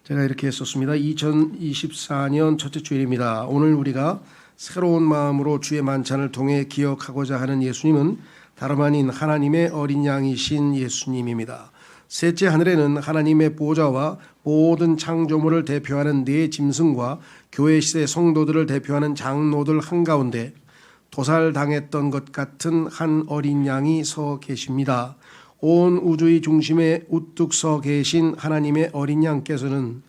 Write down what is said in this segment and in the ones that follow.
제가 이렇게 했었습니다. 2024년 첫째 주일입니다. 오늘 우리가 새로운 마음으로 주의 만찬을 통해 기억하고자 하는 예수님은 다름 아닌 하나님의 어린 양이신 예수님입니다. 셋째 하늘에는 하나님의 보좌와 모든 창조물을 대표하는 네 짐승과 교회 시대 성도들을 대표하는 장로들 한가운데 도살당했던 것 같은 한 어린 양이 서 계십니다. 온 우주의 중심에 우뚝 서 계신 하나님의 어린 양께서는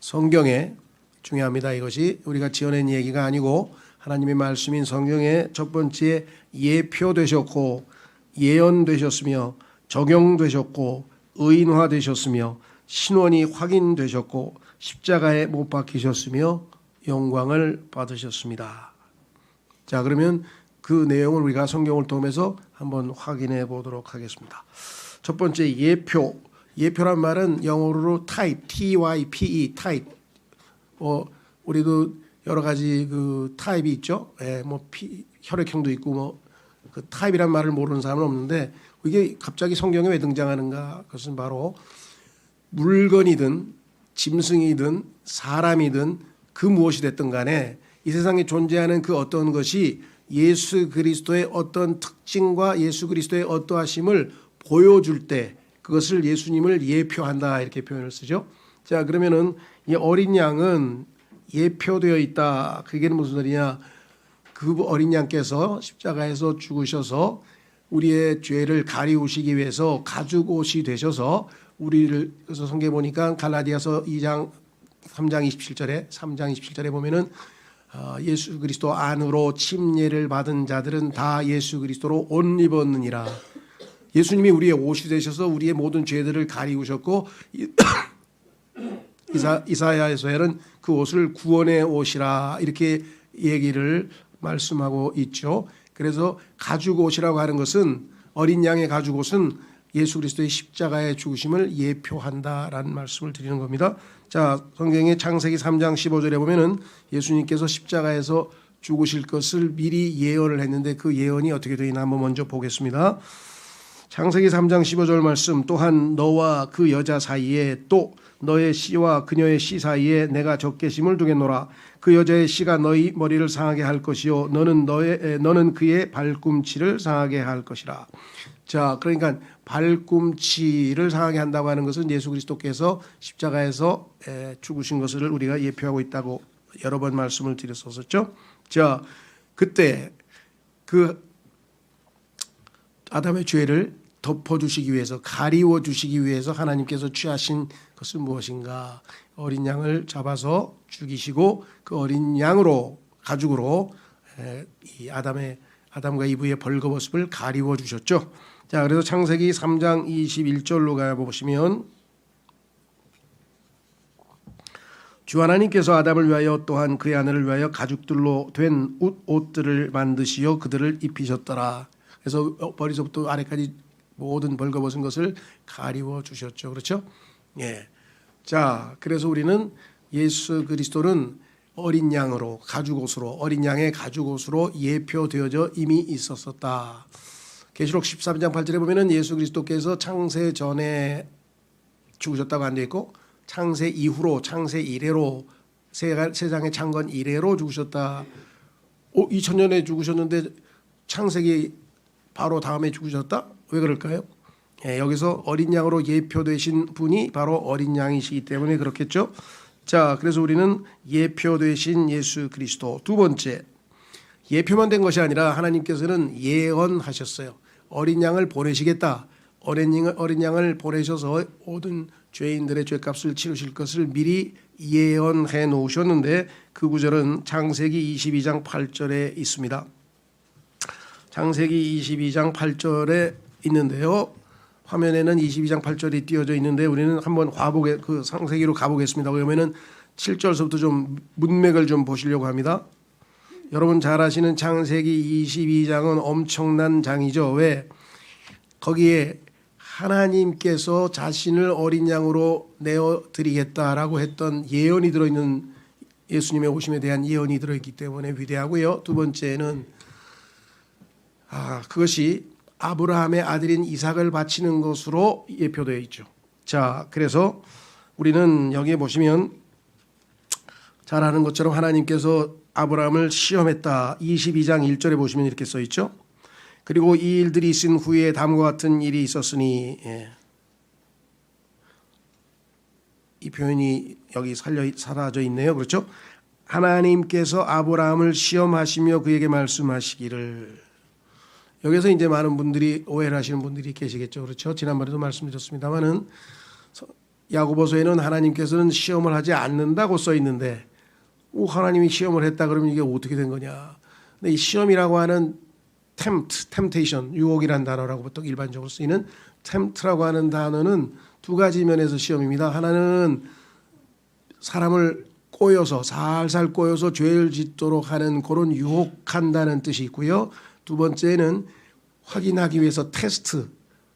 성경에, 중요합니다. 이것이 우리가 지어낸 얘기가 아니고 하나님의 말씀인 성경에 첫 번째 예표되셨고 예언되셨으며 적용되셨고 의인화되셨으며 신원이 확인되셨고 십자가에 못 박히셨으며 영광을 받으셨습니다. 자, 그러면 그 내용을 우리가 성경을 통해서 한번 확인해 보도록 하겠습니다. 첫 번째 예표란 말은 영어로 type, T-Y-P-E, type. 우리도 여러 가지 그 타입이 있죠. 혈액형도 있고 그 타입이란 말을 모르는 사람은 없는데 이게 갑자기 성경에 왜 등장하는가? 그것은 바로 물건이든 짐승이든 사람이든 그 무엇이 됐든 간에 이 세상에 존재하는 그 어떤 것이 예수 그리스도의 어떤 특징과 예수 그리스도의 어떠하심을 보여줄 때 그것을 예수님을 예표한다 이렇게 표현을 쓰죠. 자, 그러면은 이 어린 양은 예표되어 있다. 그게 무슨 소리냐? 그 어린 양께서 십자가에서 죽으셔서 우리의 죄를 가리우시기 위해서 가죽옷이 되셔서 우리를, 그래서 성경에 보니까 갈라디아서 3장 27절에 보면은 예수 그리스도 안으로 침례를 받은 자들은 다 예수 그리스도로 옷 입었느니라. 예수님이 우리의 옷이 되셔서 우리의 모든 죄들을 가리우셨고 이사야에서는 그 옷을 구원의 옷이라 이렇게 얘기를 말씀하고 있죠. 그래서 가죽옷이라고 하는 것은 어린 양의 가죽옷은 예수 그리스도의 십자가의 죽으심을 예표한다라는 말씀을 드리는 겁니다. 자, 성경의 창세기 3장 15절에 보면은 예수님께서 십자가에서 죽으실 것을 미리 예언을 했는데 그 예언이 어떻게 되나 한번 먼저 보겠습니다. 창세기 3장 15절 말씀, 또한 너와 그 여자 사이에 또 너의 씨와 그녀의 씨 사이에 내가 적개심을 두겠노라. 그 여자의 씨가 너희 머리를 상하게 할 것이요 너는 그의 발꿈치를 상하게 할 것이라. 자, 그러니까 발꿈치를 상하게 한다고 하는 것은 예수 그리스도께서 십자가에서 죽으신 것을 우리가 예표하고 있다고 여러 번 말씀을 드렸었죠. 자, 그때 그 아담의 죄를 덮어주시기 위해서, 가리워주시기 위해서 하나님께서 취하신 것은 무엇인가? 어린 양을 잡아서 죽이시고 그 어린 양으로, 가죽으로 이 아담과 이브의 벌거벗음을 가리워 주셨죠. 자, 그래서 창세기 3장 21절로 가보시면 주 하나님께서 아담을 위하여 또한 그의 아내를 위하여 가죽들로 된 옷들을 만드시어 그들을 입히셨더라. 그래서 머리서부터 아래까지 모든 벌거벗은 것을 가리워 주셨죠. 그렇죠? 예. 자, 그래서 우리는 예수 그리스도는 어린 양으로, 가죽옷으로, 어린 양의 가죽옷으로 예표되어져 이미 있었었다. 계시록 13장 8절에 보면은 예수 그리스도께서 창세 전에 죽으셨다고 안 돼 있고 창세 이후로, 창세 이래로, 세상의 창건 이래로 죽으셨다. 2000년에 죽으셨는데 창세기 바로 다음에 죽으셨다? 왜 그럴까요? 여기서 어린 양으로 예표되신 분이 바로 어린 양이시기 때문에 그렇겠죠. 자, 그래서 우리는 예표되신 예수 그리스도. 두 번째, 예표만 된 것이 아니라 하나님께서는 예언하셨어요. 어린 양을 보내시겠다. 어린 양을 보내셔서 모든 죄인들의 죄값을 치르실 것을 미리 예언해 놓으셨는데 그 구절은 창세기 22장 8절에 있습니다. 창세기 22장 8절에 있는데요. 화면에는 22장 8절이 띄어져 있는데 우리는 한번 그 창세기로 가보겠습니다. 그러면은 7절서부터 좀 문맥을 좀 보시려고 합니다. 여러분 잘 아시는 창세기 22장은 엄청난 장이죠. 왜? 거기에 하나님께서 자신을 어린 양으로 내어드리겠다라고 했던 예언이 들어있는, 예수님의 오심에 대한 예언이 들어있기 때문에 위대하고요. 두 번째는 그것이 아브라함의 아들인 이삭을 바치는 것으로 예표되어 있죠. 자, 그래서 우리는 여기에 보시면 잘 아는 것처럼 하나님께서 아브라함을 시험했다. 22장 1절에 보시면 이렇게 써 있죠. 그리고 이 일들이 있은 후에 다음과 같은 일이 있었으니, 이 표현이 여기 사라져 있네요. 그렇죠? 하나님께서 아브라함을 시험하시며 그에게 말씀하시기를. 여기서 이제 많은 분들이 오해를 하시는 분들이 계시겠죠. 그렇죠? 지난번에도 말씀드렸습니다만은 야고보서에는 하나님께서는 시험을 하지 않는다고 써 있는데, 하나님이 시험을 했다 그러면 이게 어떻게 된 거냐? 근데 이 시험이라고 하는 temptation, 유혹이란 단어라고 보통 일반적으로 쓰이는 tempt라고 하는 단어는 두 가지 면에서 시험입니다. 하나는 사람을 꼬여서 살살 꼬여서 죄를 짓도록 하는 그런 유혹한다는 뜻이 있고요. 두 번째는 확인하기 위해서 테스트,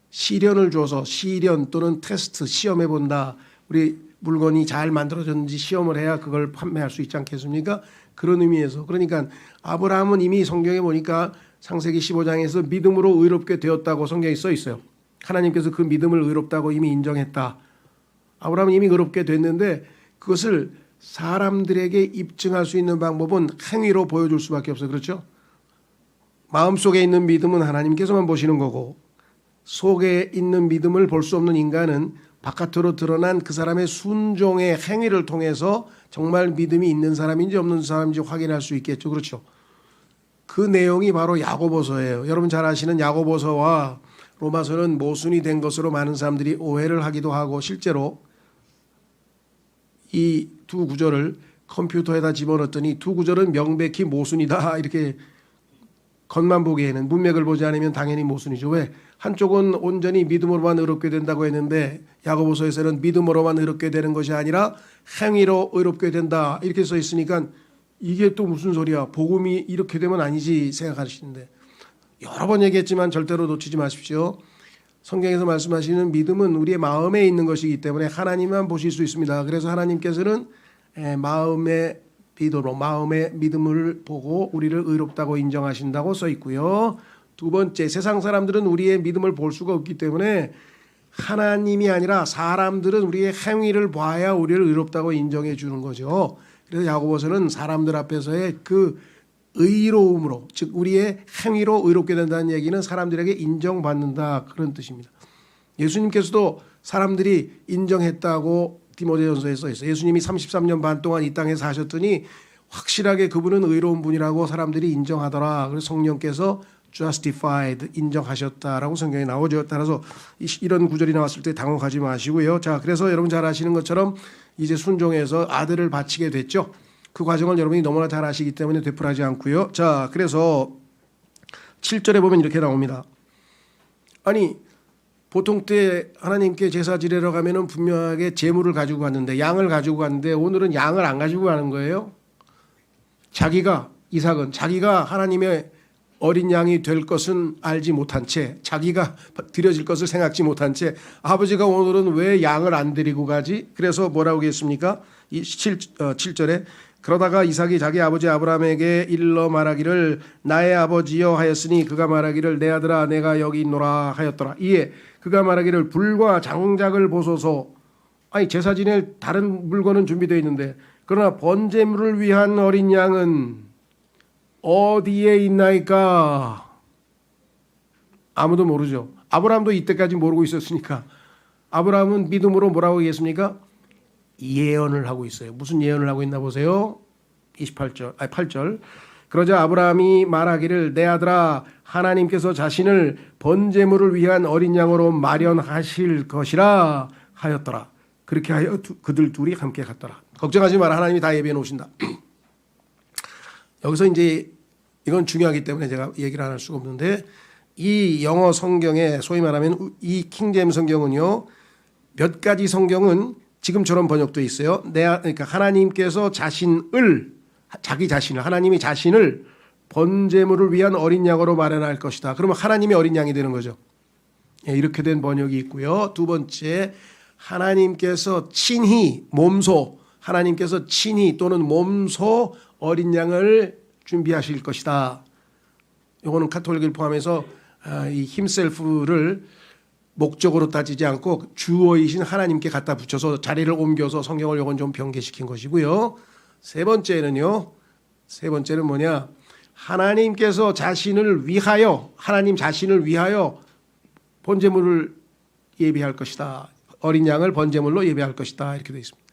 시련을 줘서 시련 또는 테스트, 시험해 본다. 우리 물건이 잘 만들어졌는지 시험을 해야 그걸 판매할 수 있지 않겠습니까? 그런 의미에서. 그러니까 아브라함은 이미 성경에 보니까 창세기 15장에서 믿음으로 의롭게 되었다고 성경에 써 있어요. 하나님께서 그 믿음을 의롭다고 이미 인정했다. 아브라함은 이미 의롭게 됐는데 그것을 사람들에게 입증할 수 있는 방법은 행위로 보여줄 수밖에 없어요. 그렇죠? 마음속에 있는 믿음은 하나님께서만 보시는 거고, 속에 있는 믿음을 볼 수 없는 인간은 바깥으로 드러난 그 사람의 순종의 행위를 통해서 정말 믿음이 있는 사람인지 없는 사람인지 확인할 수 있겠죠. 그렇죠? 그 내용이 바로 야고보서예요. 여러분 잘 아시는 야고보서와 로마서는 모순이 된 것으로 많은 사람들이 오해를 하기도 하고, 실제로 이 두 구절을 컴퓨터에다 집어넣었더니 두 구절은 명백히 모순이다 이렇게 겉만 보기에는, 문맥을 보지 않으면 당연히 모순이죠. 왜? 한쪽은 온전히 믿음으로만 의롭게 된다고 했는데 야고보서에서는 믿음으로만 의롭게 되는 것이 아니라 행위로 의롭게 된다 이렇게 써 있으니까 이게 또 무슨 소리야, 복음이 이렇게 되면 아니지 생각하시는데, 여러 번 얘기했지만 절대로 놓치지 마십시오. 성경에서 말씀하시는 믿음은 우리의 마음에 있는 것이기 때문에 하나님만 보실 수 있습니다. 그래서 하나님께서는 마음의 믿음으로, 마음의 믿음을 보고 우리를 의롭다고 인정하신다고 써 있고요. 두 번째, 세상 사람들은 우리의 믿음을 볼 수가 없기 때문에 하나님이 아니라 사람들은 우리의 행위를 봐야 우리를 의롭다고 인정해 주는 거죠. 그래서 야고보서는 사람들 앞에서의 그 의로움으로, 즉 우리의 행위로 의롭게 된다는 얘기는 사람들에게 인정받는다 그런 뜻입니다. 예수님께서도 사람들이 인정했다고 디모데전서에 써 있어요. 예수님이 33년 반 동안 이 땅에 사셨더니 확실하게 그분은 의로운 분이라고 사람들이 인정하더라. 그래서 성령께서 justified, 인정하셨다라고 성경에 나오죠. 따라서 이런 구절이 나왔을 때 당혹하지 마시고요. 자, 그래서 여러분 잘 아시는 것처럼 이제 순종해서 아들을 바치게 됐죠. 그 과정을 여러분이 너무나 잘 아시기 때문에 되풀이하지 않고요. 자, 그래서 7절에 보면 이렇게 나옵니다. 아니, 보통 때 하나님께 제사 지내러 가면은 분명하게 제물을 가지고 갔는데, 양을 가지고 갔는데 오늘은 양을 안 가지고 가는 거예요. 이삭은 자기가 하나님의 어린 양이 될 것은 알지 못한 채, 자기가 드려질 것을 생각지 못한 채 아버지가 오늘은 왜 양을 안 데리고 가지? 그래서 뭐라고 했습니까? 7절에 그러다가 이삭이 자기 아버지 아브라함에게 일러 말하기를 나의 아버지여 하였으니 그가 말하기를 내 아들아 내가 여기 있노라 하였더라. 이에 그가 말하기를 불과 장작을 보소서. 아니, 제사 지낼 다른 물건은 준비되어 있는데 그러나 번제물을 위한 어린 양은 어디에 있나이까? 아무도 모르죠. 아브라함도 이때까지 모르고 있었으니까. 아브라함은 믿음으로 뭐라고 얘기했습니까? 예언을 하고 있어요. 무슨 예언을 하고 있나 보세요. 8절. 그러자 아브라함이 말하기를 내 아들아 하나님께서 자신을 번제물을 위한 어린 양으로 마련하실 것이라 하였더라. 그렇게 하여 그들 둘이 함께 갔더라. 걱정하지 마라. 하나님이 다 예비해 놓으신다. 여기서 이제 이건 중요하기 때문에 제가 얘기를 안 할 수가 없는데, 이 영어 성경에 소위 말하면 이 킹제임스 성경은요, 몇 가지 성경은 지금처럼 번역되어 있어요. 그러니까 하나님께서 자기 자신을, 하나님이 자신을 번제물을 위한 어린 양으로 마련할 것이다. 그러면 하나님이 어린 양이 되는 거죠. 이렇게 된 번역이 있고요. 두 번째, 하나님께서 친히 하나님께서 친히 또는 몸소 어린 양을 준비하실 것이다. 이거는 카톨릭을 포함해서 이 himself를 목적으로 따지지 않고 주어이신 하나님께 갖다 붙여서 자리를 옮겨서 성경을 요건 좀 변개시킨 것이고요. 세 번째는 뭐냐? 하나님께서 자신을 위하여, 하나님 자신을 위하여 번제물을 예비할 것이다. 어린 양을 번제물로 예비할 것이다. 이렇게 되어 있습니다.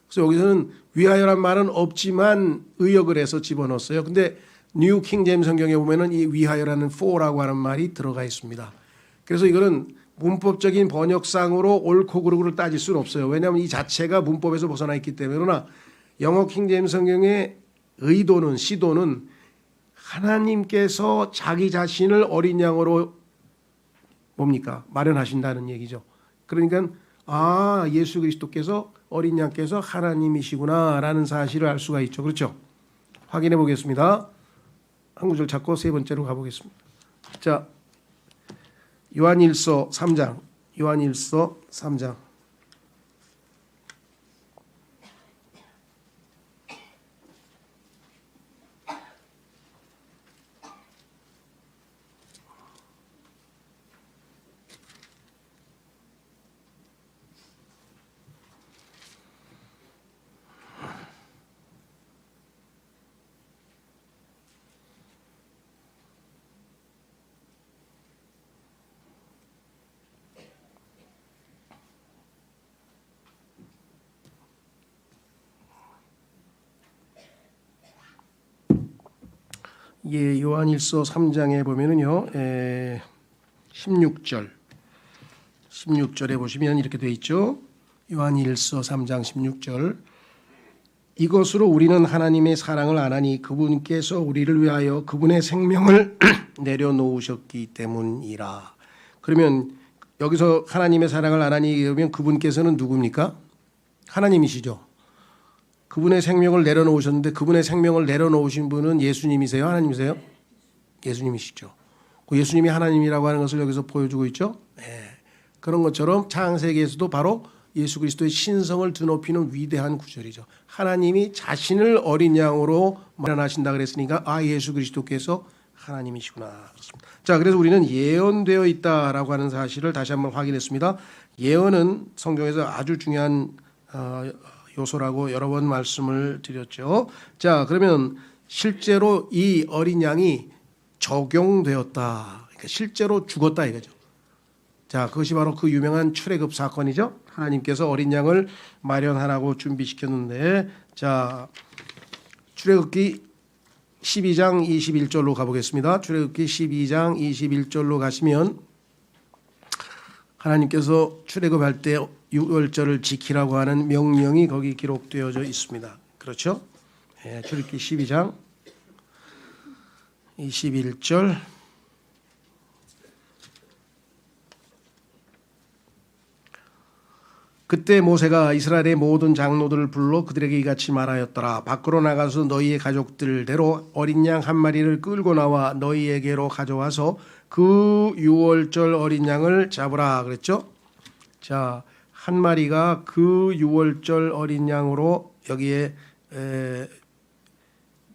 그래서 여기서는 위하여란 말은 없지만 의역을 해서 집어넣었어요. 근데 뉴 킹제임스 성경에 보면은 이 위하여라는 for라고 하는 말이 들어가 있습니다. 그래서 이거는 문법적인 번역상으로 옳고 그르고를 따질 수는 없어요. 왜냐하면 이 자체가 문법에서 벗어나 있기 때문에. 그러나 영어 킹제임스 성경의 의도는, 시도는 하나님께서 자기 자신을 어린 양으로 뭡니까? 마련하신다는 얘기죠. 그러니까 예수 그리스도께서 어린 양께서 하나님이시구나라는 사실을 알 수가 있죠. 그렇죠? 확인해 보겠습니다. 한 구절 찾고 세 번째로 가보겠습니다. 자, 요한일서 3장. 예, 요한일서 3장에 보면은요, 16절에 보시면 이렇게 돼 있죠. 요한일서 3장 16절. 이것으로 우리는 하나님의 사랑을 아나니 그분께서 우리를 위하여 그분의 생명을 내려놓으셨기 때문이라. 그러면 여기서 하나님의 사랑을 아나니 그러면 그분께서는 누굽니까? 하나님이시죠. 그분의 생명을 내려놓으셨는데 그분의 생명을 내려놓으신 분은 예수님이세요? 하나님이세요? 예수님이시죠. 예수님이 하나님이라고 하는 것을 여기서 보여주고 있죠. 네. 그런 것처럼 창세기에서도 바로 예수 그리스도의 신성을 드높이는 위대한 구절이죠. 하나님이 자신을 어린 양으로 마련하신다 그랬으니까 예수 그리스도께서 하나님이시구나. 그렇습니다. 자, 그래서 우리는 예언되어 있다라고 하는 사실을 다시 한번 확인했습니다. 예언은 성경에서 아주 중요한 요소라고 여러 번 말씀을 드렸죠. 자, 그러면 실제로 이 어린 양이 적용되었다. 그러니까 실제로 죽었다 이거죠. 자, 그것이 바로 그 유명한 출애굽 사건이죠. 하나님께서 어린 양을 마련하라고 준비시켰는데, 자, 출애굽기 12장 21절로 가보겠습니다. 출애굽기 12장 21절로 가시면 하나님께서 출애굽할 때 유월절을 지키라고 하는 명령이 거기 기록되어져 있습니다. 그렇죠? 예, 출애굽기 12장 21절. 그때 모세가 이스라엘의 모든 장로들을 불러 그들에게 이같이 말하였더라. 밖으로 나가서 너희의 가족들대로 어린 양 한 마리를 끌고 나와 너희에게로 가져와서 그 유월절 어린 양을 잡으라 그랬죠. 자, 한 마리가 그 유월절 어린 양으로 여기에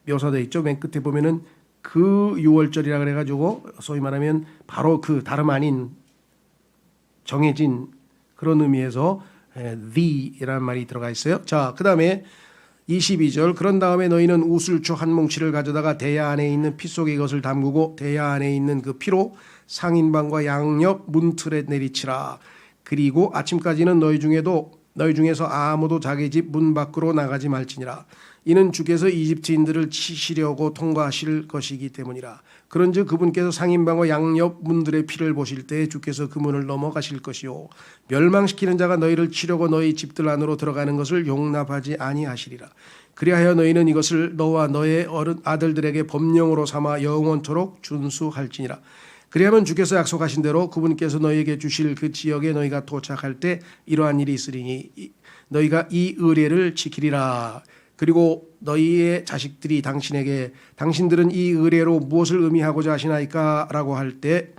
묘사되어 있죠. 맨 끝에 보면은 그 유월절이라 그래가지고 소위 말하면 바로 그 다름 아닌 정해진 그런 의미에서 the이라는 말이 들어가 있어요. 자, 그 다음에 22절. 그런 다음에 너희는 우슬초 한 뭉치를 가져다가 대야 안에 있는 피 속에 이것을 담그고 대야 안에 있는 그 피로 상인방과 양옆 문틀에 내리치라. 그리고 아침까지는 너희 중에서 아무도 자기 집 문 밖으로 나가지 말지니라. 이는 주께서 이집트인들을 치시려고 통과하실 것이기 때문이라. 그런즉 그분께서 상인방과 양옆 문들의 피를 보실 때 주께서 그 문을 넘어가실 것이요 멸망시키는 자가 너희를 치려고 너희 집들 안으로 들어가는 것을 용납하지 아니하시리라. 그리하여 너희는 이것을 너와 너의 아들들에게 법령으로 삼아 영원토록 준수할지니라. 그리하면 주께서 약속하신 대로 그분께서 너희에게 주실 그 지역에 너희가 도착할 때 이러한 일이 있으리니 너희가 이 의례를 지키리라. 그리고 너희의 자식들이 당신에게 당신들은 이 의례로 무엇을 의미하고자 하시나이까? 라고 할 때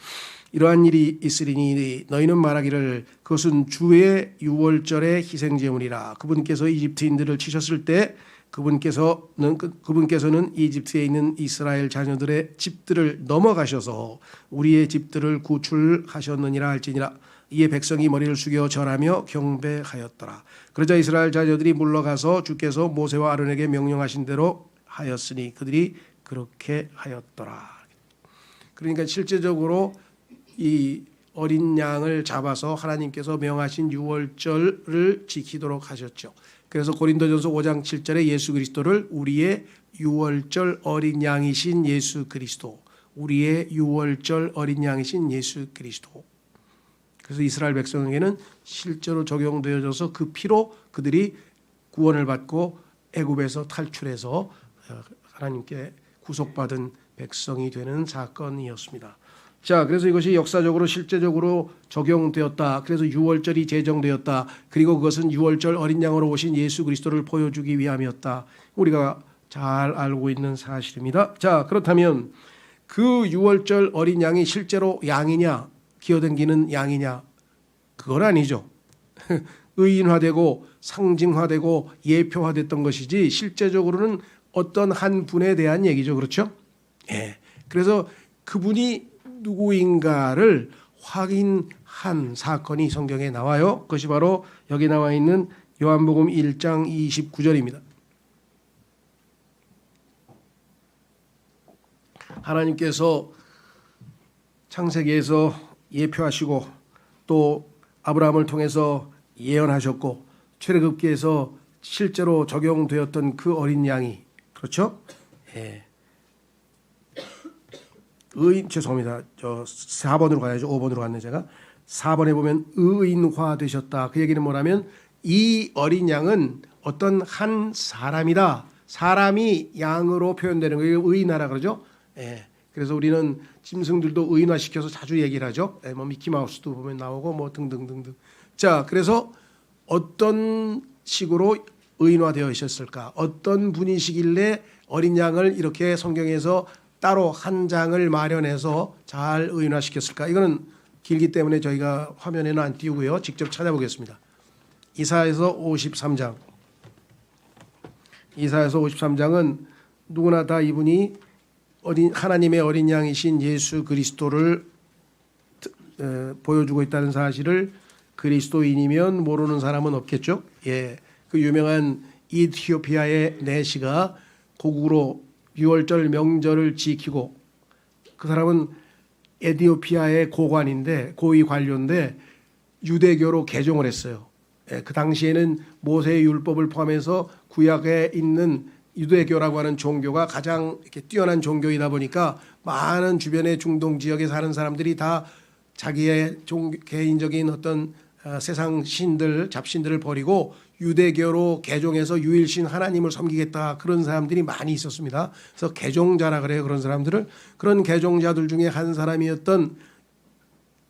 이러한 일이 있으리니 너희는 말하기를 그것은 주의 유월절의 희생제물이라. 그분께서 이집트인들을 치셨을 때 그분께서는 이집트에 있는 이스라엘 자녀들의 집들을 넘어가셔서 우리의 집들을 구출하셨느니라 할지니라. 이에 백성이 머리를 숙여 절하며 경배하였더라. 그러자 이스라엘 자녀들이 물러가서 주께서 모세와 아론에게 명령하신 대로 하였으니 그들이 그렇게 하였더라. 그러니까 실제적으로 이 어린 양을 잡아서 하나님께서 명하신 유월절을 지키도록 하셨죠. 그래서 고린도전서 5장 7절에 예수 그리스도를 우리의 유월절 어린 양이신 예수 그리스도, 우리의 유월절 어린 양이신 예수 그리스도. 그래서 이스라엘 백성에게는 실제로 적용되어져서 그 피로 그들이 구원을 받고 애굽에서 탈출해서 하나님께 구속받은 백성이 되는 사건이었습니다. 자, 그래서 이것이 역사적으로 실제적으로 적용되었다. 그래서 유월절이 제정되었다. 그리고 그것은 유월절 어린 양으로 오신 예수 그리스도를 보여주기 위함이었다. 우리가 잘 알고 있는 사실입니다. 자, 그렇다면 그 유월절 어린 양이 실제로 양이냐, 기어다니는 양이냐? 그건 아니죠. 의인화되고 상징화되고 예표화됐던 것이지 실제적으로는 어떤 한 분에 대한 얘기죠. 그렇죠? 예. 그래서 그분이 누구인가를 확인한 사건이 성경에 나와요. 그것이 바로 여기 나와 있는 요한복음 1장 29절입니다. 하나님께서 창세기에서 예표하시고 또 아브라함을 통해서 예언하셨고 출애굽기에서 실제로 적용되었던 그 어린 양이, 그렇죠? 예. 죄송합니다. 저 4번으로 가야죠. 5번으로 갔네 제가. 4번에 보면 의인화 되셨다. 그 얘기는 뭐냐면 이 어린 양은 어떤 한 사람이다. 사람이 양으로 표현되는 거예요. 의인화라 그러죠. 예. 그래서 우리는 짐승들도 의인화시켜서 자주 얘기를 하죠. 예, 뭐 미키마우스도 보면 나오고 뭐 등등등등. 자, 그래서 어떤 식으로 의인화되어 있었을까? 어떤 분이시길래 어린 양을 이렇게 성경에서 따로 한 장을 마련해서 잘 의인화시켰을까? 이거는 길기 때문에 저희가 화면에는 안 띄우고요. 직접 찾아보겠습니다. 이사야서 53장. 이사야서 53장은 누구나 다 이분이 하나님의 어린 양이신 예수 그리스도를 보여주고 있다는 사실을 그리스도인이면 모르는 사람은 없겠죠. 예, 그 유명한 이티오피아의 내시가 고국으로 유월절 명절을 지키고, 그 사람은 에티오피아의 고관인데 고위 관료인데 유대교로 개종을 했어요. 예, 그 당시에는 모세의 율법을 포함해서 구약에 있는 유대교라고 하는 종교가 가장 이렇게 뛰어난 종교이다 보니까 많은 주변의 중동 지역에 사는 사람들이 다 자기의 개인적인 어떤 세상 신들, 잡신들을 버리고 유대교로 개종해서 유일신 하나님을 섬기겠다, 그런 사람들이 많이 있었습니다. 그래서 개종자라 그래요. 그런 사람들을. 그런 개종자들 중에 한 사람이었던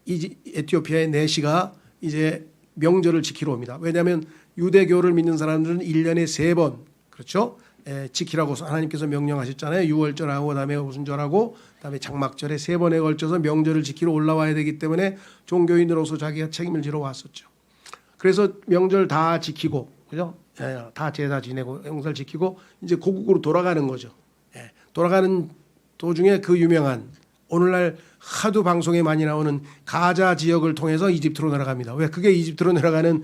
에티오피아의 내시가 이제 명절을 지키러 옵니다. 왜냐하면 유대교를 믿는 사람들은 1년에 3번, 그렇죠? 지키라고 하나님께서 명령하셨잖아요. 유월절하고 그다음에 무슨 절하고 그다음에 장막절에 3번에 걸쳐서 명절을 지키러 올라와야 되기 때문에 종교인으로서 자기가 책임을 지러 왔었죠. 그래서 명절 다 지키고, 그죠? 다 제사 지내고 행사를 지키고 이제 고국으로 돌아가는 거죠. 돌아가는 도중에 그 유명한 오늘날 하도 방송에 많이 나오는 가자 지역을 통해서 이집트로 내려갑니다. 왜? 그게 이집트로 내려가는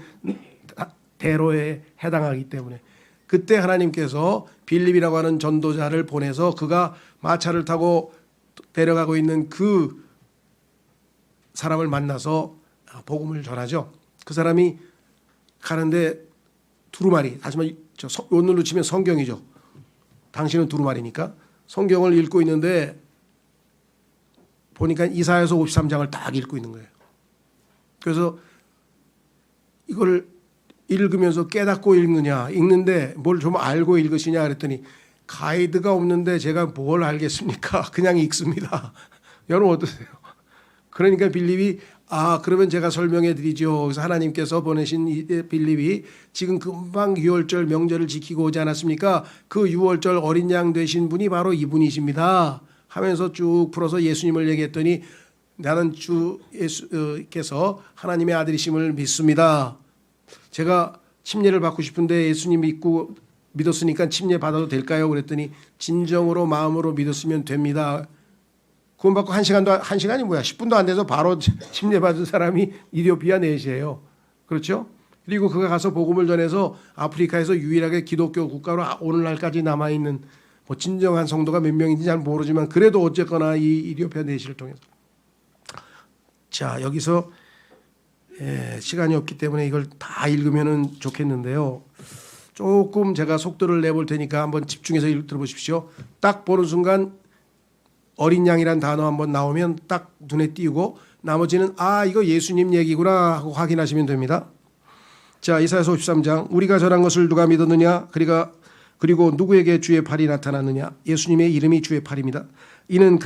대로에 해당하기 때문에. 그때 하나님께서 빌립이라고 하는 전도자를 보내서 그가 마차를 타고 데려가고 있는 그 사람을 만나서 복음을 전하죠. 그 사람이 가는데 두루마리, 하지만 오늘로 치면 성경이죠. 당신은 두루마리니까 성경을 읽고 있는데 보니까 이사야서 53장을 딱 읽고 있는 거예요. 그래서 이걸 읽으면서 깨닫고 읽느냐, 읽는데 뭘 좀 알고 읽으시냐 그랬더니 가이드가 없는데 제가 뭘 알겠습니까? 그냥 읽습니다. 여러분 어떠세요? 그러니까 빌립이 그러면 제가 설명해 드리죠. 그래서 하나님께서 보내신 빌립이 지금 금방 유월절 명절을 지키고 오지 않았습니까? 그 유월절 어린 양 되신 분이 바로 이분이십니다 하면서 쭉 풀어서 예수님을 얘기했더니 나는 주 예수께서 하나님의 아들이심을 믿습니다. 제가 침례를 받고 싶은데 예수님 믿었으니까 침례 받아도 될까요? 그랬더니 진정으로 마음으로 믿었으면 됩니다. 구원받고 한 시간이 뭐야? 10분도 안 돼서 바로 침례받은 사람이 이디오피아 넷이에요. 그렇죠? 그리고 그가 가서 복음을 전해서 아프리카에서 유일하게 기독교 국가로 오늘날까지 남아있는 뭐 진정한 성도가 몇 명인지 잘 모르지만 그래도 어쨌거나 이 이디오피아 넷을 통해서. 자, 여기서 시간이 없기 때문에 이걸 다 읽으면 좋겠는데요. 조금 제가 속도를 내볼 테니까 한번 집중해서 들어보십시오. 딱 보는 순간 어린 양이란 단어 한번 나오면 딱 눈에 띄고 나머지는 이거 예수님 얘기구나 하고 확인하시면 됩니다. 자, 이사야서 53장 우리가 전한 것을 누가 믿었느냐? 그리고 누구에게 주의 팔이 나타났느냐? 예수님의 이름이 주의 팔입니다. 이는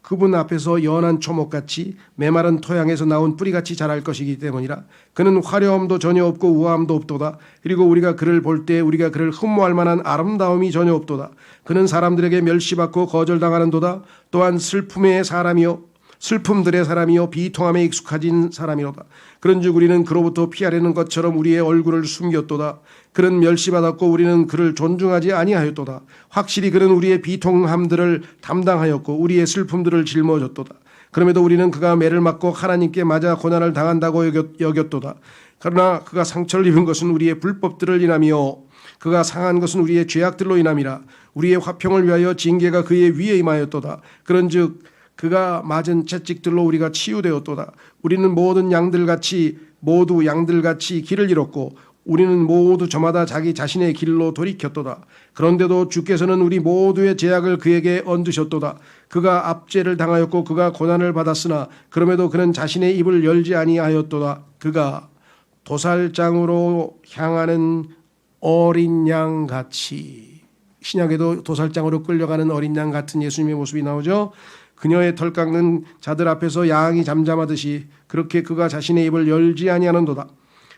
그분 앞에서 연한 초목같이 메마른 토양에서 나온 뿌리같이 자랄 것이기 때문이라. 그는 화려함도 전혀 없고 우아함도 없도다. 그리고 우리가 그를 볼 때 우리가 그를 흠모할 만한 아름다움이 전혀 없도다. 그는 사람들에게 멸시받고 거절당하는도다. 또한 슬픔들의 사람이요 비통함에 익숙해진 사람이로다. 그런즉 우리는 그로부터 피하려는 것처럼 우리의 얼굴을 숨겼도다. 그는 멸시받았고 우리는 그를 존중하지 아니하였도다. 확실히 그는 우리의 비통함들을 담당하였고 우리의 슬픔들을 짊어졌도다. 그럼에도 우리는 그가 매를 맞고 하나님께 맞아 고난을 당한다고 여겼도다. 그러나 그가 상처를 입은 것은 우리의 불법들을 인하며 그가 상한 것은 우리의 죄악들로 인함이라. 우리의 화평을 위하여 징계가 그의 위에 임하였도다. 그런즉 그가 맞은 채찍들로 우리가 치유되었도다. 우리는 모두 양들같이 길을 잃었고 우리는 모두 저마다 자기 자신의 길로 돌이켰도다. 그런데도 주께서는 우리 모두의 죄악을 그에게 얹으셨도다. 그가 압제를 당하였고 그가 고난을 받았으나 그럼에도 그는 자신의 입을 열지 아니하였도다. 그가 도살장으로 향하는 어린 양같이, 신약에도 도살장으로 끌려가는 어린 양 같은 예수님의 모습이 나오죠. 그녀의 털 깎는 자들 앞에서 양이 잠잠하듯이 그렇게 그가 자신의 입을 열지 아니하는도다.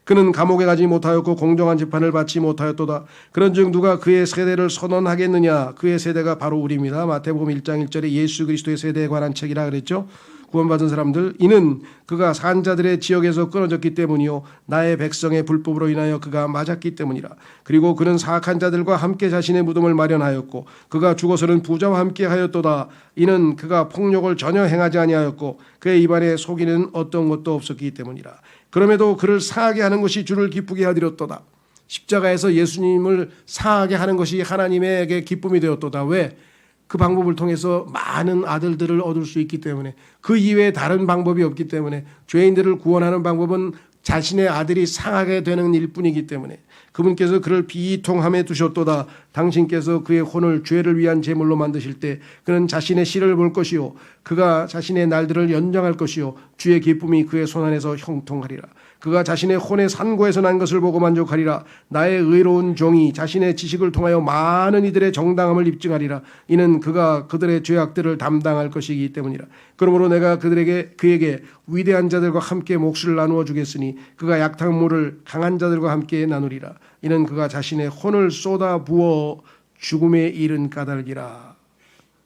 그는 감옥에 가지 못하였고 공정한 재판을 받지 못하였도다. 그런즉 누가 그의 세대를 선언하겠느냐? 그의 세대가 바로 우리입니다. 마태복음 1장 1절에 예수 그리스도의 세대에 관한 책이라 그랬죠. 구원받은 사람들, 이는 그가 산자들의 지역에서 끊어졌기 때문이요 나의 백성의 불법으로 인하여 그가 맞았기 때문이라. 그리고 그는 사악한 자들과 함께 자신의 무덤을 마련하였고 그가 죽어서는 부자와 함께 하였도다. 이는 그가 폭력을 전혀 행하지 아니하였고 그의 입안에 속이는 어떤 것도 없었기 때문이라. 그럼에도 그를 상하게 하는 것이 주를 기쁘게 하리로도다. 십자가에서 예수님을 상하게 하는 것이 하나님에게 기쁨이 되었도다. 왜? 그 방법을 통해서 많은 아들들을 얻을 수 있기 때문에, 그 이외에 다른 방법이 없기 때문에, 죄인들을 구원하는 방법은 자신의 아들이 상하게 되는 일뿐이기 때문에 그분께서 그를 비통함에 두셨도다. 당신께서 그의 혼을 죄를 위한 제물로 만드실 때 그는 자신의 씨를 볼 것이요 그가 자신의 날들을 연장할 것이요 주의 기쁨이 그의 손안에서 형통하리라. 그가 자신의 혼의 산고에서 난 것을 보고 만족하리라. 나의 의로운 종이 자신의 지식을 통하여 많은 이들의 정당함을 입증하리라. 이는 그가 그들의 죄악들을 담당할 것이기 때문이라. 그러므로 내가 그에게 위대한 자들과 함께 몫을 나누어 주겠으니 그가 약탈물을 강한 자들과 함께 나누리라. 이는 그가 자신의 혼을 쏟아 부어 죽음에 이른 까닭이라.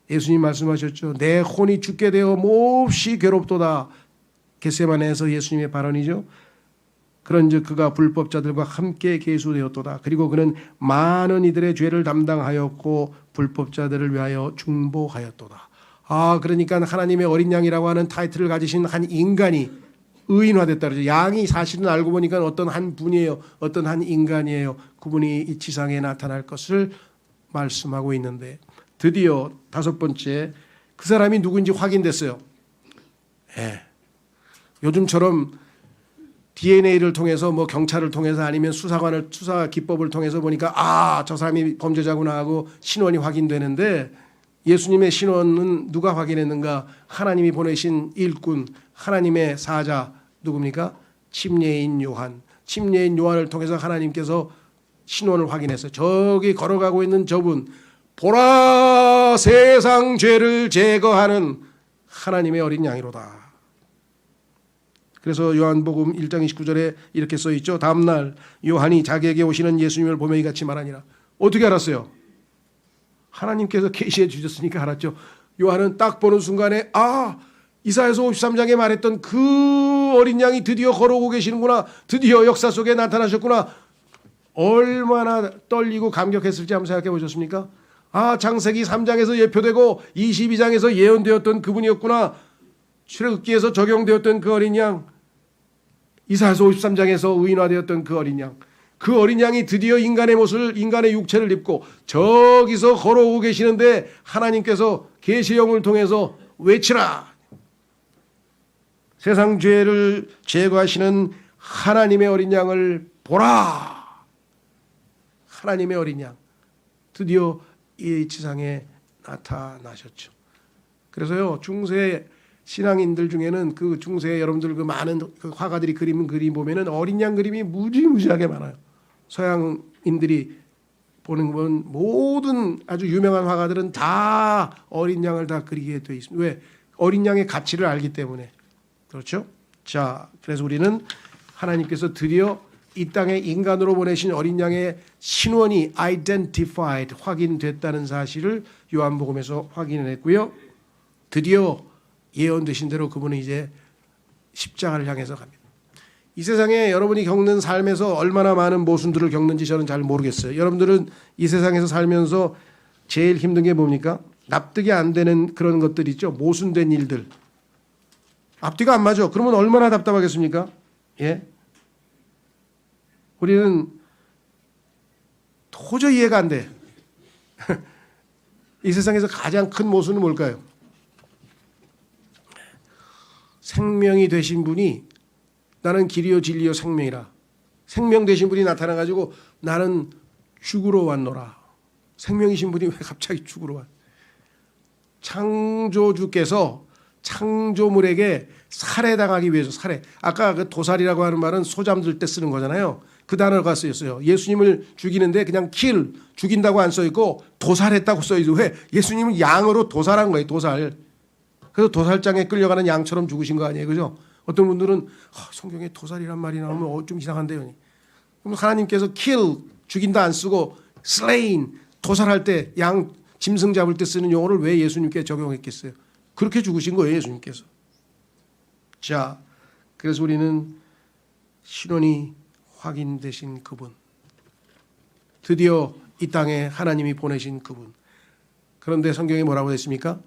예수님 말씀하셨죠. 내 혼이 죽게 되어 몹시 괴롭도다. 겟세마네에서 예수님의 발언이죠. 그런즉 그가 불법자들과 함께 계수되었도다. 그리고 그는 많은 이들의 죄를 담당하였고 불법자들을 위하여 중보하였도다. 그러니까 하나님의 어린 양이라고 하는 타이틀을 가지신 한 인간이 의인화됐다 그러죠. 양이 사실은 알고 보니까 어떤 한 분이에요. 어떤 한 인간이에요. 그분이 이 지상에 나타날 것을 말씀하고 있는데 드디어 다섯 번째, 그 사람이 누구인지 확인됐어요. 요즘처럼 DNA를 통해서 뭐 경찰을 통해서 아니면 수사 기법을 통해서 보니까 저 사람이 범죄자구나 하고 신원이 확인되는데, 예수님의 신원은 누가 확인했는가? 하나님이 보내신 일꾼, 하나님의 사자 누굽니까? 침례인 요한. 침례인 요한을 통해서 하나님께서 신원을 확인했어요. 저기 걸어가고 있는 저분, 보라 세상 죄를 제거하는 하나님의 어린 양이로다. 그래서 요한복음 1장 29절에 이렇게 써있죠. 다음날 요한이 자기에게 오시는 예수님을 보며 이같이 말하니라. 어떻게 알았어요? 하나님께서 계시해 주셨으니까 알았죠. 요한은 딱 보는 순간에 이사야서 53장에 말했던 그 어린 양이 드디어 걸어오고 계시는구나. 드디어 역사 속에 나타나셨구나. 얼마나 떨리고 감격했을지 한번 생각해 보셨습니까? 창세기 3장에서 예표되고 22장에서 예언되었던 그분이었구나. 출애굽기에서 적용되었던 그 어린 양, 이사야서 53장에서 의인화되었던 그 어린 양, 그 어린 양이 드디어 인간의 모습을, 인간의 육체를 입고 저기서 걸어오고 계시는데 하나님께서 계시형을 통해서 외치라. 세상 죄를 제거하시는 하나님의 어린 양을 보라. 하나님의 어린 양 드디어 이 지상에 나타나셨죠. 그래서요, 중세 신앙인들 중에는 그 중세 여러분들 그 많은 그 화가들이 그림 보면은 어린 양 그림이 무지무지하게 많아요. 서양인들이 보는 건 모든 아주 유명한 화가들은 다 어린 양을 다 그리게 돼 있습니다. 왜? 어린 양의 가치를 알기 때문에. 그렇죠? 자, 그래서 우리는 하나님께서 드디어 이 땅에 인간으로 보내신 어린 양의 신원이 identified, 확인됐다는 사실을 요한복음에서 확인했고요. 드디어 예언되신 대로 그분은 이제 십자가를 향해서 갑니다. 이 세상에 여러분이 겪는 삶에서 얼마나 많은 모순들을 겪는지 저는 잘 모르겠어요. 여러분들은 이 세상에서 살면서 제일 힘든 게 뭡니까? 납득이 안 되는 그런 것들 있죠. 모순된 일들. 앞뒤가 안 맞아. 그러면 얼마나 답답하겠습니까? 예? 우리는 도저히 이해가 안 돼. 이 세상에서 가장 큰 모순은 뭘까요? 생명이 되신 분이 나는 길이요 진리요 생명이라. 생명 되신 분이 나타나가지고 나는 죽으러 왔노라. 생명이신 분이 왜 갑자기 죽으러 왔? 창조주께서 창조물에게 살해당하기 위해서 살해. 아까 그 도살이라고 하는 말은 소 잠들 때 쓰는 거잖아요. 그 단어가 쓰였어요. 예수님을 죽이는데 그냥 kill, 죽인다고 안 써있고 도살했다고 써있어요. 왜? 예수님은 양으로 도살한 거예요. 도살. 그래서 도살장에 끌려가는 양처럼 죽으신 거 아니에요. 그죠? 어떤 분들은 성경에 도살이란 말이 나오면 좀 이상한데요. 그럼 하나님께서 kill, 죽인다 안 쓰고 slain, 도살할 때 양 짐승 잡을 때 쓰는 용어를 왜 예수님께 적용했겠어요? 그렇게 죽으신 거예요. 예수님께서. 자, 그래서 우리는 신원이 확인되신 그분, 드디어 이 땅에 하나님이 보내신 그분. 그런데 성경에 뭐라고 했습니까?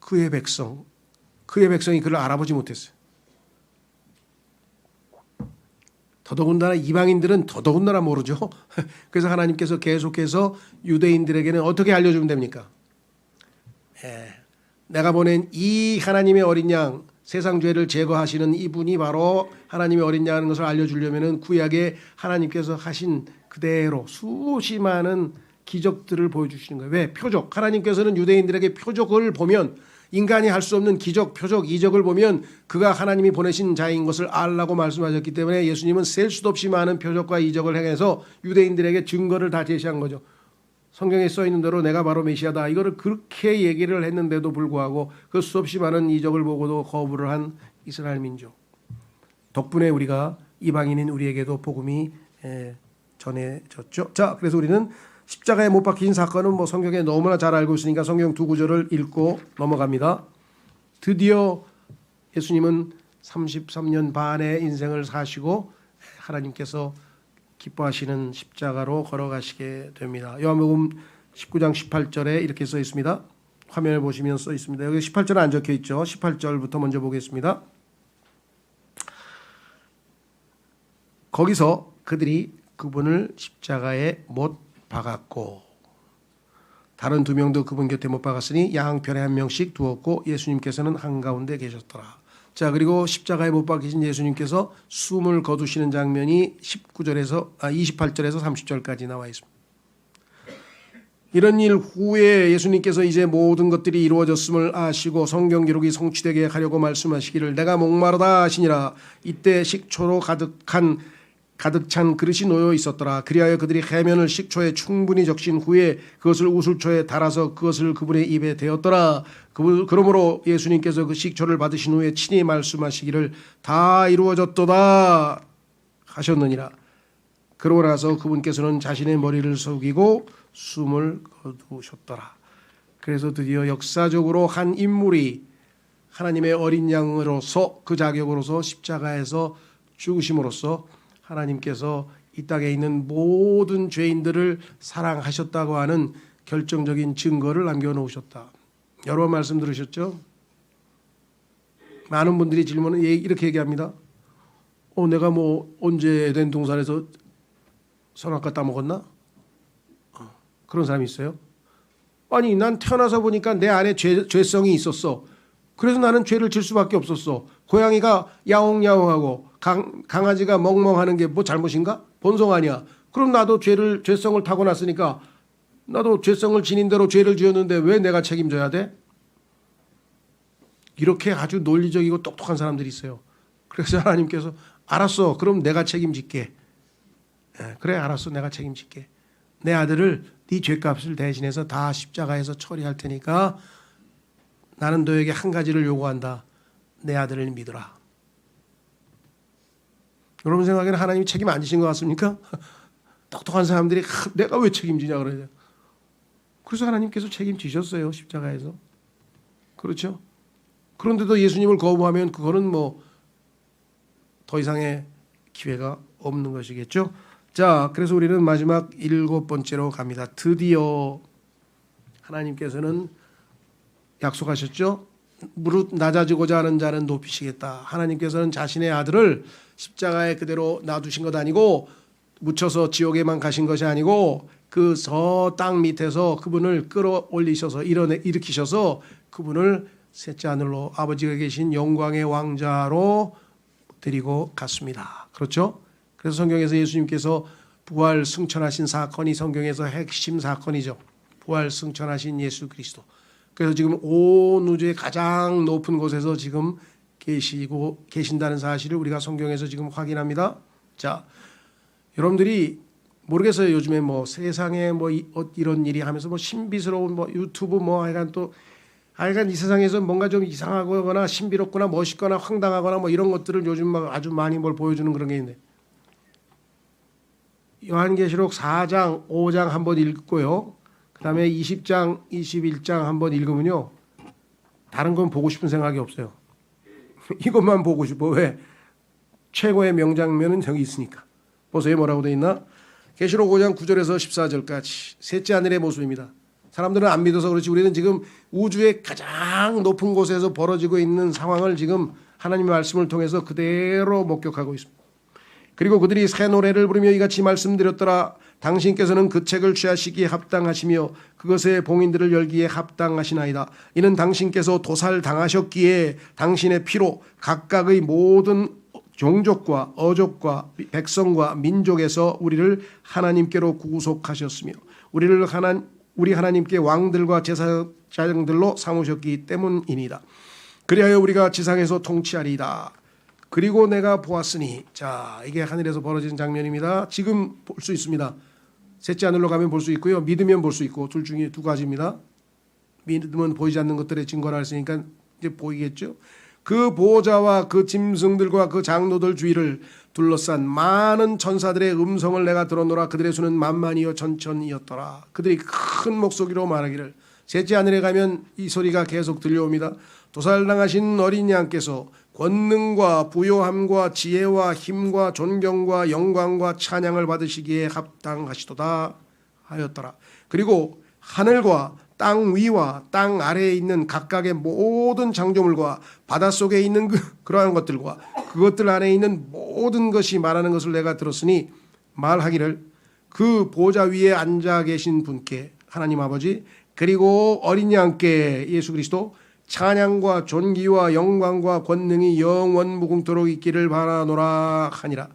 그의 백성이 그를 알아보지 못했어요. 더더군다나 이방인들은 더더군다나 모르죠. 그래서 하나님께서 계속해서 유대인들에게는 어떻게 알려주면 됩니까? 내가 보낸 이 하나님의 어린 양, 세상 죄를 제거하시는 이분이 바로 하나님의 어린 양인 것을 알려주려면 구약에 하나님께서 하신 그대로 수없이 많은 기적들을 보여주시는 거예요. 왜? 표적. 하나님께서는 유대인들에게 표적을 보면, 인간이 할 수 없는 기적, 표적, 이적을 보면 그가 하나님이 보내신 자인 것을 알라고 말씀하셨기 때문에 예수님은 셀 수도 없이 많은 표적과 이적을 행해서 유대인들에게 증거를 다 제시한 거죠. 성경에 써 있는 대로 내가 바로 메시아다. 이거를 그렇게 얘기를 했는데도 불구하고 그 수없이 많은 이적을 보고도 거부를 한 이스라엘 민족. 덕분에 우리가 이방인인 우리에게도 복음이 전해졌죠. 자, 그래서 우리는 십자가에 못 박힌 사건은 뭐 성경에 너무나 잘 알고 있으니까 성경 두 구절을 읽고 넘어갑니다. 드디어 예수님은 33년 반의 인생을 사시고 하나님께서 기뻐하시는 십자가로 걸어가시게 됩니다. 요한복음 19장 18절에 이렇게 써 있습니다. 화면을 보시면 써 있습니다. 여기 18절은 안 적혀 있죠. 18절부터 먼저 보겠습니다. 거기서 그들이 그분을 십자가에 못 박았고 다른 두 명도 그분 곁에 못 박았으니 양편에 한 명씩 두었고 예수님께서는 한가운데 계셨더라. 자, 그리고 십자가에 못 박히신 예수님께서 숨을 거두시는 장면이 28절에서 30절까지 나와 있습니다. 이런 일 후에 예수님께서 이제 모든 것들이 이루어졌음을 아시고 성경 기록이 성취되게 하려고 말씀하시기를 내가 목마르다 하시니라. 이때 식초로 가득 찬 그릇이 놓여 있었더라. 그리하여 그들이 해면을 식초에 충분히 적신 후에 그것을 우슬초에 달아서 그것을 그분의 입에 대었더라. 그러므로 예수님께서 그 식초를 받으신 후에 친히 말씀하시기를 다 이루어졌도다 하셨느니라. 그러고 나서 그분께서는 자신의 머리를 숙이고 숨을 거두셨더라. 그래서 드디어 역사적으로 한 인물이 하나님의 어린 양으로서 그 자격으로서 십자가에서 죽으심으로써 하나님께서 이 땅에 있는 모든 죄인들을 사랑하셨다고 하는 결정적인 증거를 남겨놓으셨다. 여러 번 말씀 들으셨죠? 많은 분들이 질문을 이렇게 얘기합니다. 내가 뭐 언제 에덴 동산에서 선악과 따먹었나? 그런 사람이 있어요. 아니, 난 태어나서 보니까 내 안에 죄성이 있었어. 그래서 나는 죄를 질 수밖에 없었어. 고양이가 야옹야옹하고 강아지가 멍멍하는 게 뭐 잘못인가? 본성 아니야. 그럼 나도 죄성을 타고났으니까 나도 죄성을 지닌 대로 죄를 지었는데 왜 내가 책임져야 돼? 이렇게 아주 논리적이고 똑똑한 사람들이 있어요. 그래서 하나님께서 알았어. 그럼 내가 책임질게. 그래, 알았어. 내가 책임질게. 내 아들을 네 죄값을 대신해서 다 십자가에서 처리할 테니까 나는 너에게 한 가지를 요구한다. 내 아들을 믿어라. 여러분 생각에는 하나님이 책임 안 지신 것 같습니까? 똑똑한 사람들이 내가 왜 책임지냐 그러죠. 그래서 하나님께서 책임지셨어요. 십자가에서. 그렇죠? 그런데도 예수님을 거부하면 그거는 뭐 더 이상의 기회가 없는 것이겠죠. 자, 그래서 우리는 마지막 7번째로 갑니다. 드디어 하나님께서는 약속하셨죠. 무릇 낮아지고자 하는 자는 높이시겠다. 하나님께서는 자신의 아들을 십자가에 그대로 놔두신 것 아니고 묻혀서 지옥에만 가신 것이 아니고 그 저 땅 밑에서 그분을 끌어올리셔서 일으키셔서 그분을 셋째 하늘로 아버지가 계신 영광의 왕자로 드리고 갔습니다. 그렇죠? 그래서 성경에서 예수님께서 부활 승천하신 사건이 성경에서 핵심 사건이죠. 부활 승천하신 예수 그리스도. 그래서 지금 온 우주의 가장 높은 곳에서 지금 계신다는 사실을 우리가 성경에서 지금 확인합니다. 자, 여러분들이 모르겠어요. 요즘에 뭐 세상에 뭐 이런 일이 하면서 뭐 신비스러운 뭐 유튜브 뭐 하여간 이 세상에서 뭔가 좀 이상하거나 신비롭거나 멋있거나 황당하거나 뭐 이런 것들을 요즘 막 아주 많이 뭘 보여주는 그런 게 있는데 요한계시록 4장, 5장 한번 읽고요. 그 다음에 20장, 21장 한번 읽으면요. 다른 건 보고 싶은 생각이 없어요. 이것만 보고 싶어. 왜? 최고의 명장면은 저기 있으니까. 보세요. 뭐라고 되어 있나? 계시록 5장 9절에서 14절까지 셋째 하늘의 모습입니다. 사람들은 안 믿어서 그렇지 우리는 지금 우주의 가장 높은 곳에서 벌어지고 있는 상황을 지금 하나님의 말씀을 통해서 그대로 목격하고 있습니다. 그리고 그들이 새 노래를 부르며 이같이 말씀드렸더라. 당신께서는 그 책을 취하시기에 합당하시며 그것의 봉인들을 열기에 합당하시나이다. 이는 당신께서 도살당하셨기에 당신의 피로 각각의 모든 종족과 어족과 백성과 민족에서 우리를 하나님께로 구속하셨으며 우리 하나님께 왕들과 제사장들로 삼으셨기 때문이니이다. 그리하여 우리가 지상에서 통치하리이다. 그리고 내가 보았으니, 자, 이게 하늘에서 벌어진 장면입니다. 지금 볼 수 있습니다. 셋째 하늘로 가면 볼 수 있고요. 믿으면 볼 수 있고 둘 중에 두 가지입니다. 믿으면 보이지 않는 것들의 증거라 했으니까 이제 보이겠죠. 그 보좌와 그 짐승들과 그 장로들 주위를 둘러싼 많은 천사들의 음성을 내가 들었노라. 그들의 수는 만만이요 천천이었더라. 그들이 큰 목소리로 말하기를, 셋째 하늘에 가면 이 소리가 계속 들려옵니다. 도살당하신 어린 양께서 권능과 부요함과 지혜와 힘과 존경과 영광과 찬양을 받으시기에 합당하시도다 하였더라. 그리고 하늘과 땅 위와 땅 아래에 있는 각각의 모든 창조물과 바닷속에 있는 그러한 것들과 그것들 안에 있는 모든 것이 말하는 것을 내가 들었으니 말하기를, 그 보좌 위에 앉아 계신 분께 하나님 아버지 그리고 어린 양께 예수 그리스도 찬양과 존귀와 영광과 권능이 영원 무궁토록 있기를 바라노라 하니라.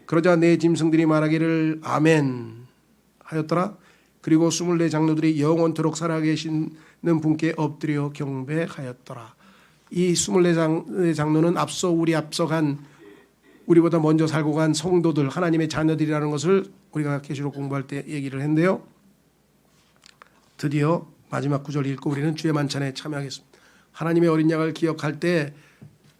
그러자 내 짐승들이 말하기를 아멘 하였더라. 그리고 24 장로들이 영원토록 살아계시는 분께 엎드려 경배하였더라. 이 24 장로는 앞서간 우리보다 먼저 살고 간 성도들, 하나님의 자녀들이라는 것을 우리가 계시록 공부할 때 얘기를 했는데요. 드디어 마지막 구절 읽고 우리는 주의 만찬에 참여하겠습니다. 하나님의 어린 양을 기억할 때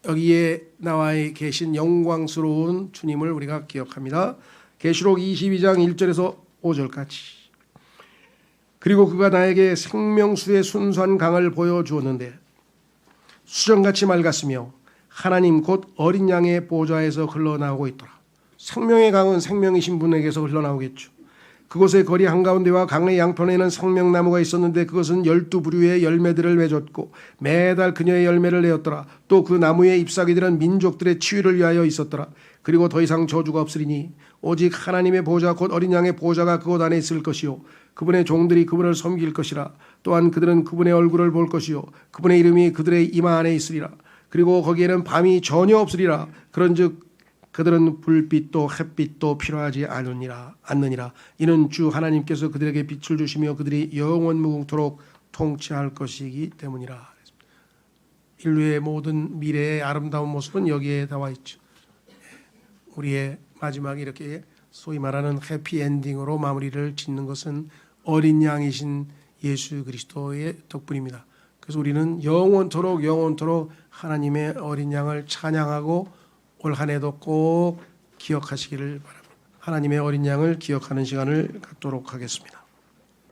여기에 나와 계신 영광스러운 주님을 우리가 기억합니다. 계시록 22장 1절에서 5절까지. 그리고 그가 나에게 생명수의 순수한 강을 보여주었는데 수정같이 맑았으며 하나님 곧 어린 양의 보좌에서 흘러나오고 있더라. 생명의 강은 생명이신 분에게서 흘러나오겠죠. 그곳의 거리 한가운데와 강의 양편에는 생명나무가 있었는데 그것은 12부류의 열매들을 맺었고 매달 그녀의 열매를 내었더라. 또 그 나무의 잎사귀들은 민족들의 치유를 위하여 있었더라. 그리고 더 이상 저주가 없으리니 오직 하나님의 보좌 곧 어린 양의 보좌가 그곳 안에 있을 것이요 그분의 종들이 그분을 섬길 것이라. 또한 그들은 그분의 얼굴을 볼 것이요 그분의 이름이 그들의 이마 안에 있으리라. 그리고 거기에는 밤이 전혀 없으리라. 그런즉 그들은 불빛도 햇빛도 필요하지 않느니라. 이는 주 하나님께서 그들에게 빛을 주시며 그들이 영원 무궁토록 통치할 것이기 때문이라. 인류의 모든 미래의 아름다운 모습은 여기에 나와 있죠. 우리의 마지막에 이렇게 소위 말하는 해피엔딩으로 마무리를 짓는 것은 어린 양이신 예수 그리스도의 덕분입니다. 그래서 우리는 영원토록 하나님의 어린 양을 찬양하고 올 한 해도 꼭 기억하시기를 바랍니다. 하나님의 어린 양을 기억하는 시간을 갖도록 하겠습니다.